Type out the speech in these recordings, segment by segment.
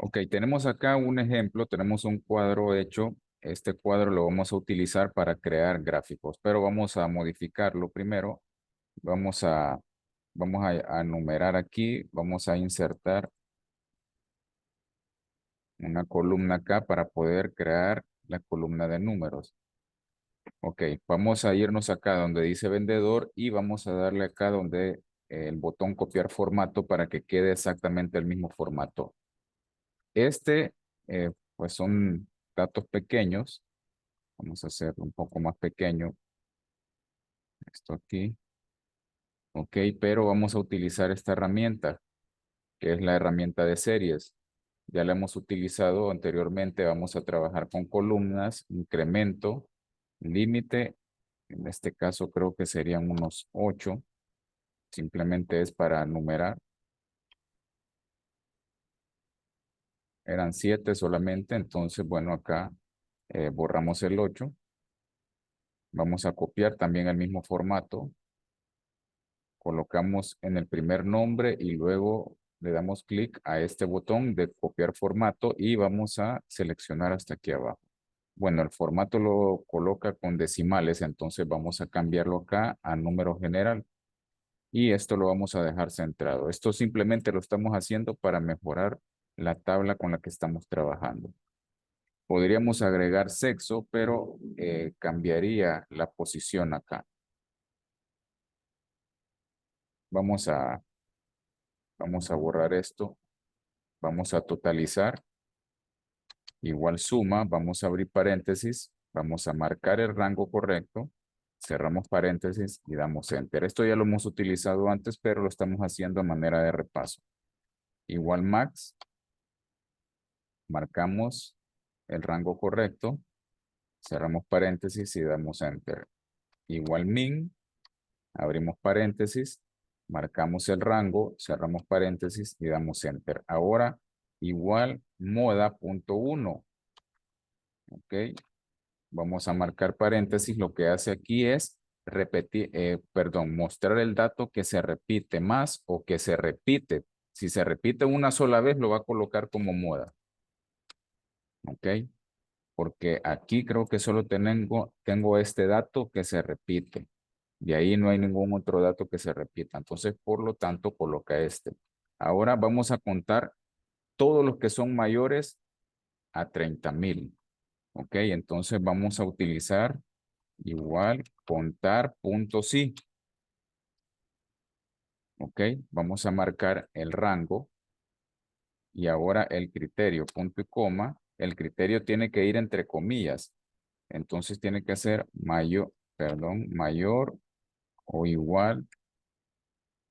Ok, tenemos acá un ejemplo, tenemos un cuadro hecho. Este cuadro lo vamos a utilizar para crear gráficos, pero vamos a modificarlo primero. Vamos a, vamos a numerar aquí, vamos a insertar una columna acá para poder crear la columna de números. Ok, vamos a irnos acá donde dice vendedor y vamos a darle acá donde el botón copiar formato para que quede exactamente el mismo formato. Este, pues son datos pequeños. Vamos a hacerlo un poco más pequeño. Esto aquí. Ok, pero vamos a utilizar esta herramienta, que es la herramienta de series. Ya la hemos utilizado anteriormente. Vamos a trabajar con columnas, incremento, límite. En este caso creo que serían unos 8. Simplemente es para numerar. Eran 7 solamente. Entonces, bueno, acá borramos el 8. Vamos a copiar también el mismo formato. Colocamos en el primer nombre y luego le damos clic a este botón de copiar formato y vamos a seleccionar hasta aquí abajo. Bueno, el formato lo coloca con decimales, entonces vamos a cambiarlo acá a número general y esto lo vamos a dejar centrado. Esto simplemente lo estamos haciendo para mejorar la tabla con la que estamos trabajando. Podríamos agregar sexo, pero cambiaría la posición acá. Vamos a, vamos a borrar esto. Vamos a totalizar. Igual suma. Vamos a abrir paréntesis. Vamos a marcar el rango correcto. Cerramos paréntesis y damos enter. Esto ya lo hemos utilizado antes, pero lo estamos haciendo a manera de repaso. Igual max. Marcamos el rango correcto. Cerramos paréntesis y damos enter. Igual min. Abrimos paréntesis, marcamos el rango, cerramos paréntesis y damos enter. Ahora, igual moda.1. Ok, vamos a marcar paréntesis. Lo que hace aquí es repetir, perdón, mostrar el dato que se repite más o que se repite. Si se repite una sola vez, lo va a colocar como moda. Ok, porque aquí creo que solo tengo este dato que se repite. De ahí no hay ningún otro dato que se repita. Entonces, por lo tanto, coloca este. Ahora vamos a contar todos los que son mayores a 30,000. Ok, entonces vamos a utilizar igual contar punto sí. Ok, vamos a marcar el rango y ahora el criterio, punto y coma. El criterio tiene que ir entre comillas. Entonces tiene que ser mayor, perdón, mayor o igual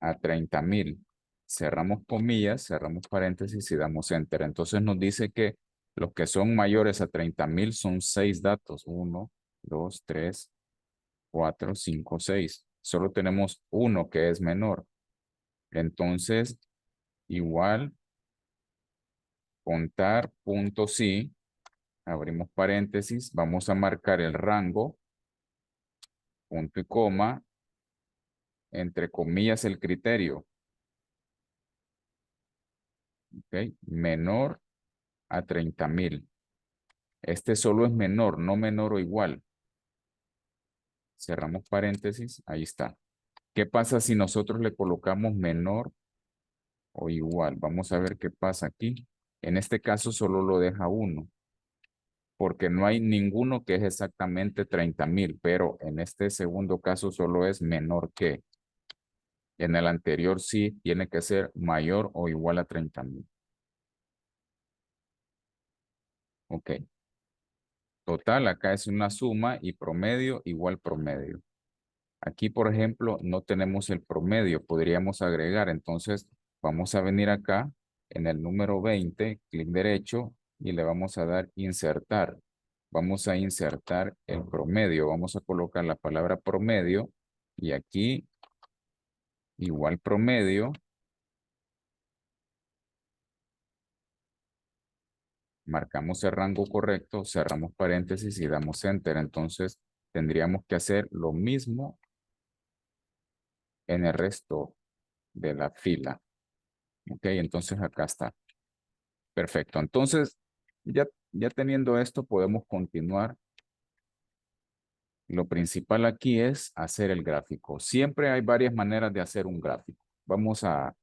a 30,000. Cerramos comillas, cerramos paréntesis y damos enter. Entonces nos dice que los que son mayores a 30,000 son 6 datos. Uno, 2, 3, 4, 5, 6. Solo tenemos uno que es menor. Entonces, igual, contar punto sí. Abrimos paréntesis. Vamos a marcar el rango, punto y coma, entre comillas el criterio. ¿Ok? Menor a 30,000. Este solo es menor, no menor o igual. Cerramos paréntesis, ahí está. ¿Qué pasa si nosotros le colocamos menor o igual? Vamos a ver qué pasa aquí. En este caso solo lo deja uno, porque no hay ninguno que es exactamente 30,000, pero en este segundo caso solo es menor que. En el anterior sí tiene que ser mayor o igual a 30,000. Ok. Total, acá es una suma y promedio igual promedio. Aquí, por ejemplo, no tenemos el promedio, podríamos agregar. Entonces, vamos a venir acá en el número 20, clic derecho, y le vamos a dar insertar. Vamos a insertar el promedio. Vamos a colocar la palabra promedio y aquí igual promedio. Marcamos el rango correcto, cerramos paréntesis y damos enter. Entonces, tendríamos que hacer lo mismo en el resto de la fila. Ok, entonces acá está. Perfecto. Entonces, ya teniendo esto, podemos continuar. Lo principal aquí es hacer el gráfico. Siempre hay varias maneras de hacer un gráfico. Vamos a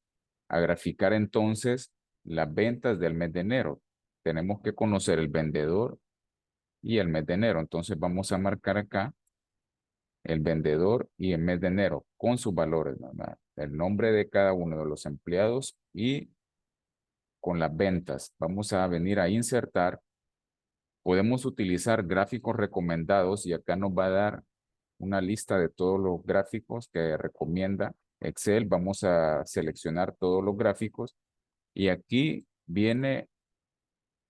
graficar entonces las ventas del mes de enero. Tenemos que conocer el vendedor y el mes de enero. Entonces vamos a marcar acá el vendedor y el mes de enero con sus valores, ¿verdad? El nombre de cada uno de los empleados y con las ventas. Vamos a venir a insertar. Podemos utilizar gráficos recomendados y acá nos va a dar una lista de todos los gráficos que recomienda Excel. Vamos a seleccionar todos los gráficos y aquí viene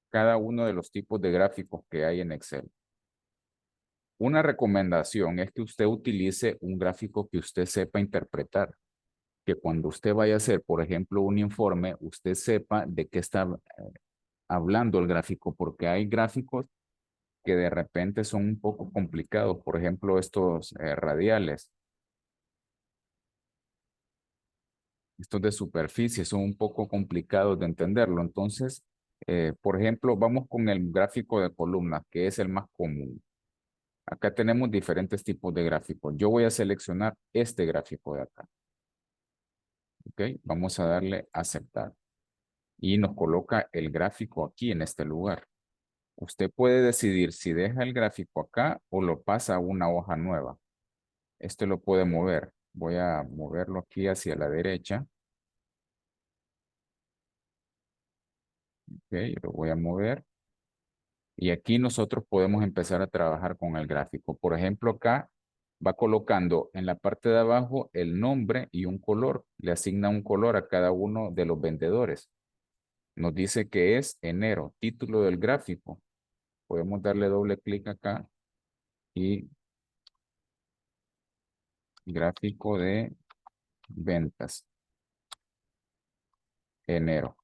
cada uno de los tipos de gráficos que hay en Excel. Una recomendación es que usted utilice un gráfico que usted sepa interpretar, que cuando usted vaya a hacer, por ejemplo, un informe, usted sepa de qué está hablando el gráfico, porque hay gráficos que de repente son un poco complicados, por ejemplo, estos radiales, estos de superficie son un poco complicados de entenderlo. Entonces, por ejemplo, vamos con el gráfico de columnas, que es el más común. Acá tenemos diferentes tipos de gráficos. Yo voy a seleccionar este gráfico de acá. ¿Ok? Vamos a darle a aceptar. Y nos coloca el gráfico aquí en este lugar. Usted puede decidir si deja el gráfico acá o lo pasa a una hoja nueva. Este lo puede mover. Voy a moverlo aquí hacia la derecha. Ok, lo voy a mover. Y aquí nosotros podemos empezar a trabajar con el gráfico. Por ejemplo, acá va colocando en la parte de abajo el nombre y un color. Le asigna un color a cada uno de los vendedores. Nos dice que es enero, título del gráfico. Podemos darle doble clic acá y gráfico de ventas, enero.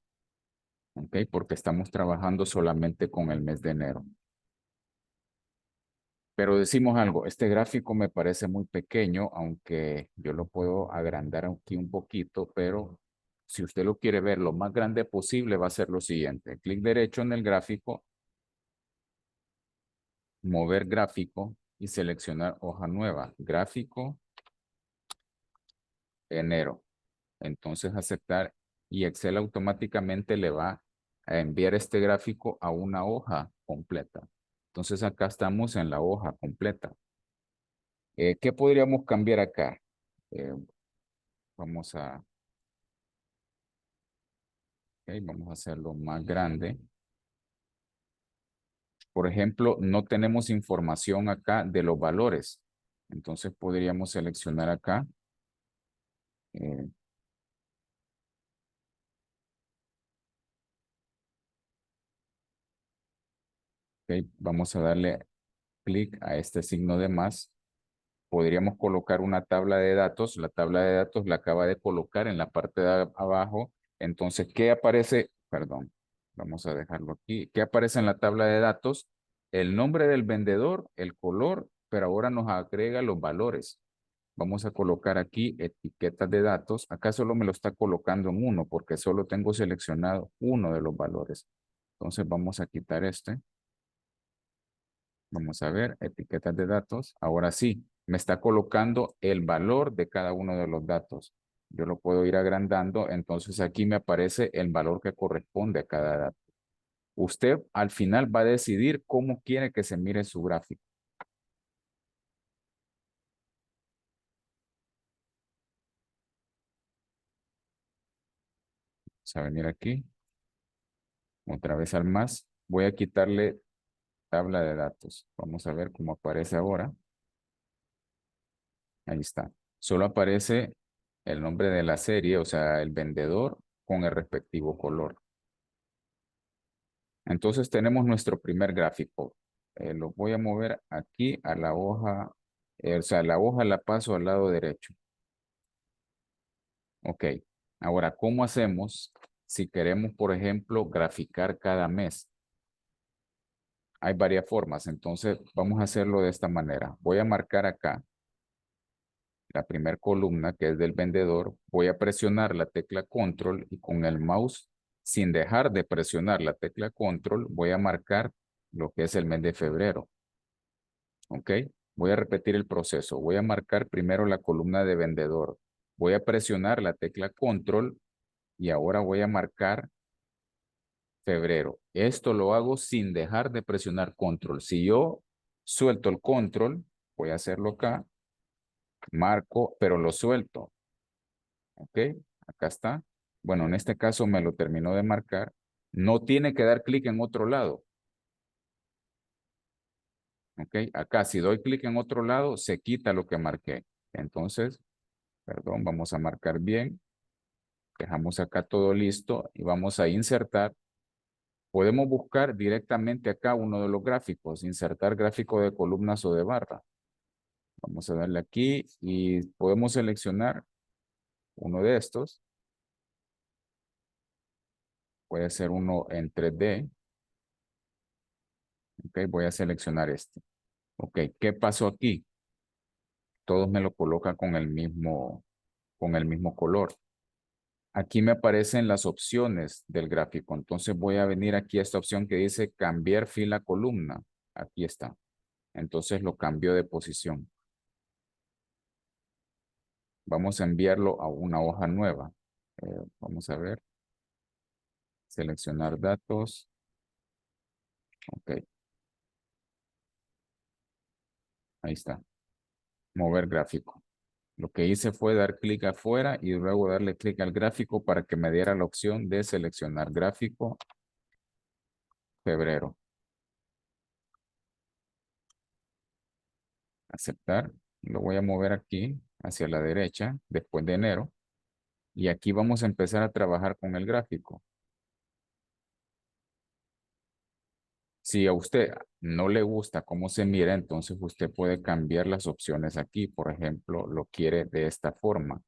¿Ok? Porque estamos trabajando solamente con el mes de enero. Pero decimos algo, este gráfico me parece muy pequeño, aunque yo lo puedo agrandar aquí un poquito, pero si usted lo quiere ver lo más grande posible, va a ser lo siguiente. Clic derecho en el gráfico, mover gráfico y seleccionar hoja nueva. Gráfico, enero. Entonces aceptar y Excel automáticamente le va a enviar este gráfico a una hoja completa. Entonces acá estamos en la hoja completa. ¿Qué podríamos cambiar acá? Eh, vamos a, vamos a hacerlo más grande. Por ejemplo, no tenemos información acá de los valores. Entonces podríamos seleccionar acá. eh, vamos a darle clic a este signo de más. Podríamos colocar una tabla de datos. La tabla de datos la acaba de colocar en la parte de abajo. Entonces, ¿qué aparece? Perdón, vamos a dejarlo aquí. ¿Qué aparece en la tabla de datos? El nombre del vendedor, el color, pero ahora nos agrega los valores. Vamos a colocar aquí etiquetas de datos. Acá solo me lo está colocando en uno porque solo tengo seleccionado uno de los valores. Entonces vamos a quitar este. Vamos a ver, etiquetas de datos. Ahora sí, me está colocando el valor de cada uno de los datos. Yo lo puedo ir agrandando, entonces aquí me aparece el valor que corresponde a cada dato. Usted al final va a decidir cómo quiere que se mire su gráfico. Vamos a venir aquí, otra vez al más. Voy a quitarle tabla de datos. Vamos a ver cómo aparece ahora. Ahí está. Solo aparece el nombre de la serie, o sea, el vendedor con el respectivo color. Entonces tenemos nuestro primer gráfico. Lo voy a mover aquí a la hoja, o sea, la hoja la paso al lado derecho. Ok. Ahora, ¿cómo hacemos si queremos, por ejemplo, graficar cada mes? Hay varias formas, entonces vamos a hacerlo de esta manera. Voy a marcar acá la primera columna que es del vendedor. Voy a presionar la tecla control y con el mouse sin dejar de presionar la tecla control, voy a marcar lo que es el mes de febrero. ¿Ok? Voy a repetir el proceso. Voy a marcar primero la columna de vendedor. Voy a presionar la tecla control y ahora voy a marcar febrero. Esto lo hago sin dejar de presionar control. Si yo suelto el control, voy a hacerlo acá, marco, pero lo suelto. ¿Ok? Acá está. Bueno, en este caso me lo terminó de marcar. No tiene que dar clic en otro lado. ¿Ok? Acá, si doy clic en otro lado, se quita lo que marqué. Entonces, perdón, vamos a marcar bien. Dejamos acá todo listo y vamos a insertar. Podemos buscar directamente acá uno de los gráficos, insertar gráfico de columnas o de barra. Vamos a darle aquí y podemos seleccionar uno de estos. Puede ser uno en 3D. Ok, voy a seleccionar este. Ok, ¿qué pasó aquí? Todos me lo colocan con el mismo color. Aquí me aparecen las opciones del gráfico. Entonces voy a venir aquí a esta opción que dice cambiar fila columna. Aquí está. Entonces lo cambio de posición. Vamos a enviarlo a una hoja nueva. Vamos a ver. Seleccionar datos. Ok, ahí está. Mover gráfico. Lo que hice fue dar clic afuera y luego darle clic al gráfico para que me diera la opción de seleccionar gráfico febrero. Aceptar. Lo voy a mover aquí hacia la derecha después de enero. Y aquí vamos a empezar a trabajar con el gráfico. Si a usted no le gusta cómo se mira, entonces usted puede cambiar las opciones aquí. Por ejemplo, lo quiere de esta forma.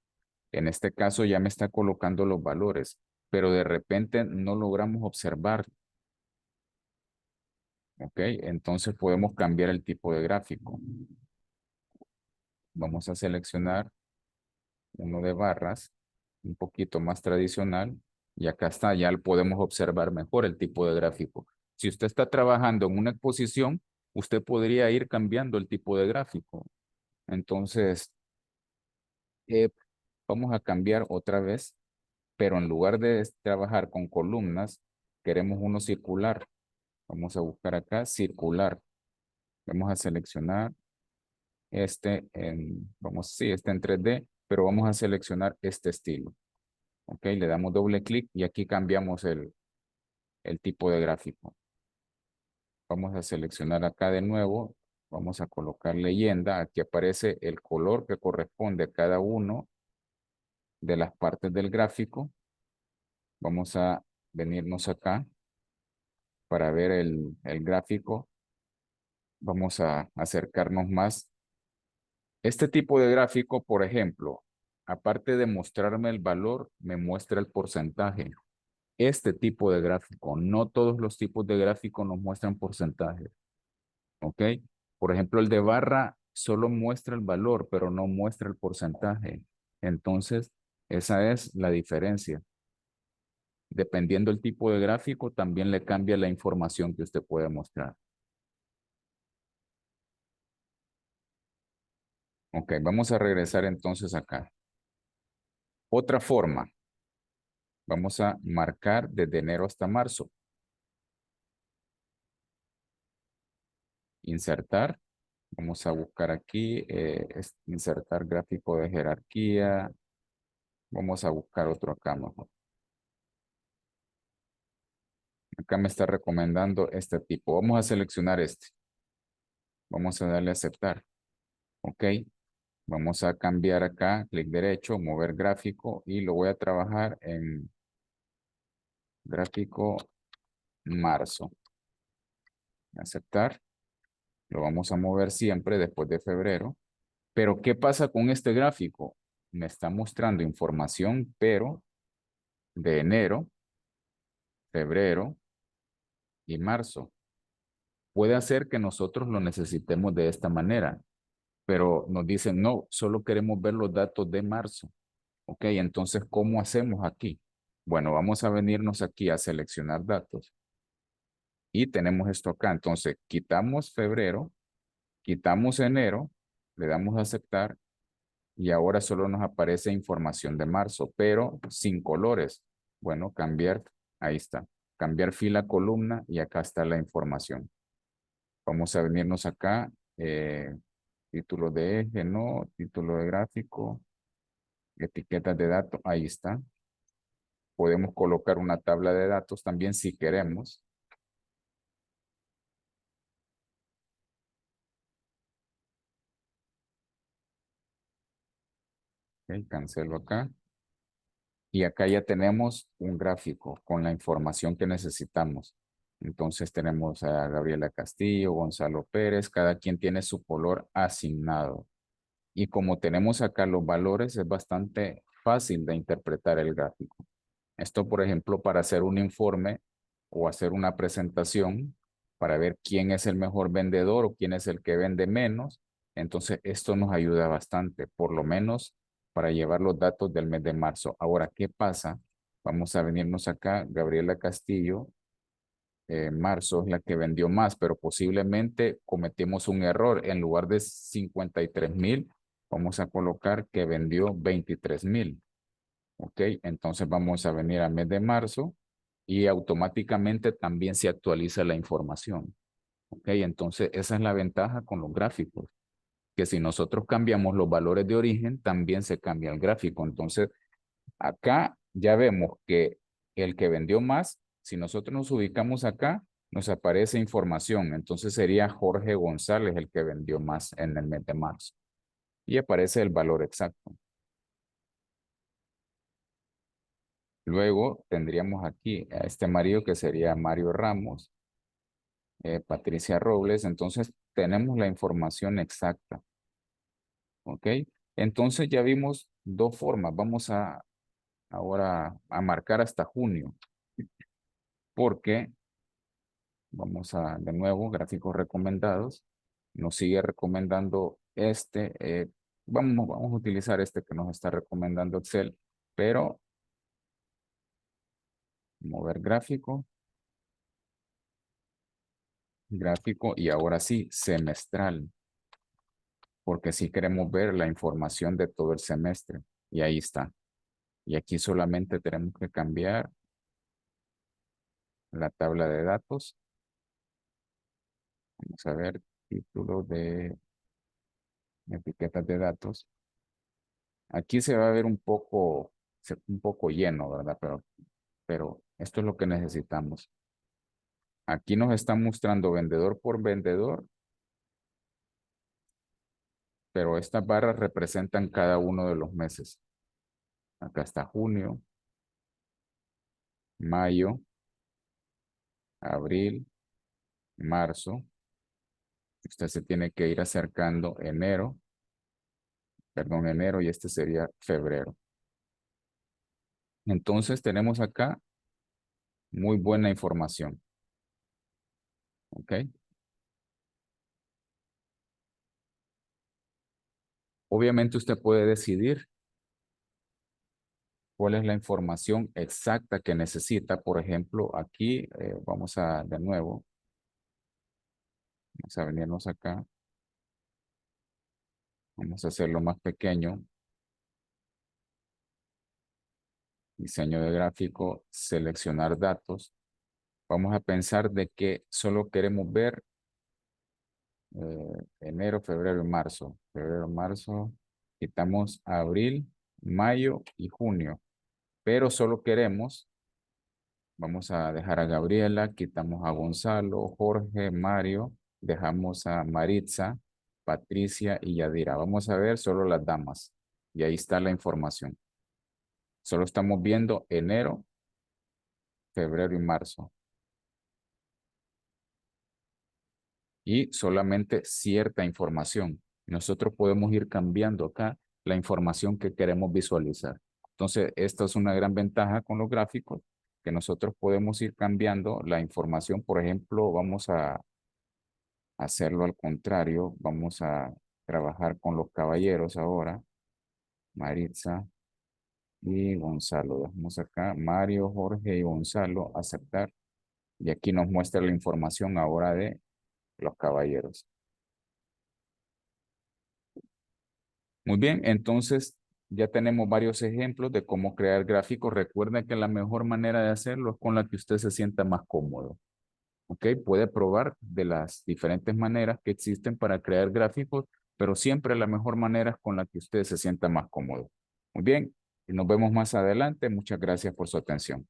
En este caso ya me está colocando los valores, pero de repente no logramos observar. ¿Ok? Entonces podemos cambiar el tipo de gráfico. Vamos a seleccionar uno de barras, un poquito más tradicional, y acá está, ya podemos observar mejor el tipo de gráfico. Si usted está trabajando en una exposición, usted podría ir cambiando el tipo de gráfico. Entonces, eh, vamos a cambiar otra vez, pero en lugar de trabajar con columnas, queremos uno circular. Vamos a buscar acá circular. Vamos a seleccionar este en 3D, pero vamos a seleccionar este estilo. Ok, le damos doble clic y aquí cambiamos el tipo de gráfico. Vamos a seleccionar acá de nuevo, vamos a colocar leyenda, aquí aparece el color que corresponde a cada uno de las partes del gráfico. Vamos a venirnos acá para ver el gráfico. Vamos a acercarnos más. Este tipo de gráfico, por ejemplo, aparte de mostrarme el valor, me muestra el porcentaje. Este tipo de gráfico, no todos los tipos de gráfico nos muestran porcentaje. ¿Ok? Por ejemplo, el de barra solo muestra el valor, pero no muestra el porcentaje. Entonces, esa es la diferencia. Dependiendo del tipo de gráfico, también le cambia la información que usted puede mostrar. Ok, vamos a regresar entonces acá. Otra forma, vamos a marcar desde enero hasta marzo. Insertar. Vamos a buscar aquí, insertar gráfico de jerarquía. Vamos a buscar otro acá mejor. Acá me está recomendando este tipo. Vamos a seleccionar este. Vamos a darle a aceptar. Ok. Vamos a cambiar acá, clic derecho, mover gráfico y lo voy a trabajar en gráfico marzo. Aceptar. Lo vamos a mover siempre después de febrero. Pero ¿qué pasa con este gráfico? Me está mostrando información, pero de enero, febrero y marzo. Puede hacer que nosotros lo necesitemos de esta manera, pero nos dicen, no, solo queremos ver los datos de marzo. Ok, entonces, ¿cómo hacemos aquí? Bueno, vamos a venirnos aquí a seleccionar datos y tenemos esto acá. Entonces, quitamos febrero, quitamos enero, le damos a aceptar y ahora solo nos aparece información de marzo, pero sin colores. Bueno, cambiar, ahí está. Cambiar fila, columna y acá está la información. Vamos a venirnos acá, título de eje, no, título de gráfico, etiquetas de datos, ahí está. Podemos colocar una tabla de datos también si queremos. Ok, cancelo acá. Y acá ya tenemos un gráfico con la información que necesitamos. Entonces tenemos a Gabriela Castillo, Gonzalo Pérez, cada quien tiene su color asignado. Y como tenemos acá los valores, es bastante fácil de interpretar el gráfico. Esto, por ejemplo, para hacer un informe o hacer una presentación para ver quién es el mejor vendedor o quién es el que vende menos. Entonces, esto nos ayuda bastante, por lo menos para llevar los datos del mes de marzo. Ahora, ¿qué pasa? Vamos a venirnos acá, Gabriela Castillo, marzo es la que vendió más, pero posiblemente cometimos un error. En lugar de 53,000, vamos a colocar que vendió 23,000. Ok, entonces vamos a venir al mes de marzo y automáticamente también se actualiza la información. Ok, entonces esa es la ventaja con los gráficos, que si nosotros cambiamos los valores de origen, también se cambia el gráfico. Entonces acá ya vemos que el que vendió más, si nosotros nos ubicamos acá, nos aparece información. Entonces sería Jorge González el que vendió más en el mes de marzo. Y aparece el valor exacto. Luego tendríamos aquí a este marido que sería Mario Ramos, Patricia Robles. Entonces tenemos la información exacta. ¿Ok? Entonces ya vimos dos formas. Vamos a ahora a marcar hasta junio. Porque vamos a de nuevo gráficos recomendados. Nos sigue recomendando este. Vamos a utilizar este que nos está recomendando Excel. Pero mover gráfico. Gráfico y ahora sí, semestral, porque sí queremos ver la información de todo el semestre. Y ahí está. Y aquí solamente tenemos que cambiar la tabla de datos. Vamos a ver título de etiquetas de datos. Aquí se va a ver un poco lleno, ¿verdad? Pero esto es lo que necesitamos. Aquí nos está mostrando vendedor por vendedor, pero estas barras representan cada uno de los meses. Acá está junio, mayo, abril, marzo. Usted se tiene que ir acercando enero, perdón, enero y este sería febrero. Entonces tenemos acá muy buena información. ¿Ok? Obviamente usted puede decidir cuál es la información exacta que necesita. Por ejemplo, aquí vamos a de nuevo, vamos a venirnos acá. Vamos a hacerlo más pequeño. Diseño de gráfico, seleccionar datos. Vamos a pensar de que solo queremos ver enero, febrero y marzo. Febrero, marzo. Quitamos abril, mayo y junio. Pero solo queremos, vamos a dejar a Gabriela, quitamos a Gonzalo, Jorge, Mario, dejamos a Maritza, Patricia y Yadira. Vamos a ver solo las damas. Y ahí está la información. Solo estamos viendo enero, febrero y marzo. Y solamente cierta información. Nosotros podemos ir cambiando acá la información que queremos visualizar. Entonces, esta es una gran ventaja con los gráficos, que nosotros podemos ir cambiando la información. Por ejemplo, vamos a hacerlo al contrario. Vamos a trabajar con los caballeros ahora. Maritza, y Gonzalo. Dejamos acá Mario, Jorge y Gonzalo, aceptar. Y aquí nos muestra la información ahora de los caballeros. Muy bien, entonces ya tenemos varios ejemplos de cómo crear gráficos. Recuerden que la mejor manera de hacerlo es con la que usted se sienta más cómodo. ¿Ok? Puede probar de las diferentes maneras que existen para crear gráficos, pero siempre la mejor manera es con la que usted se sienta más cómodo. Muy bien, y nos vemos más adelante. Muchas gracias por su atención.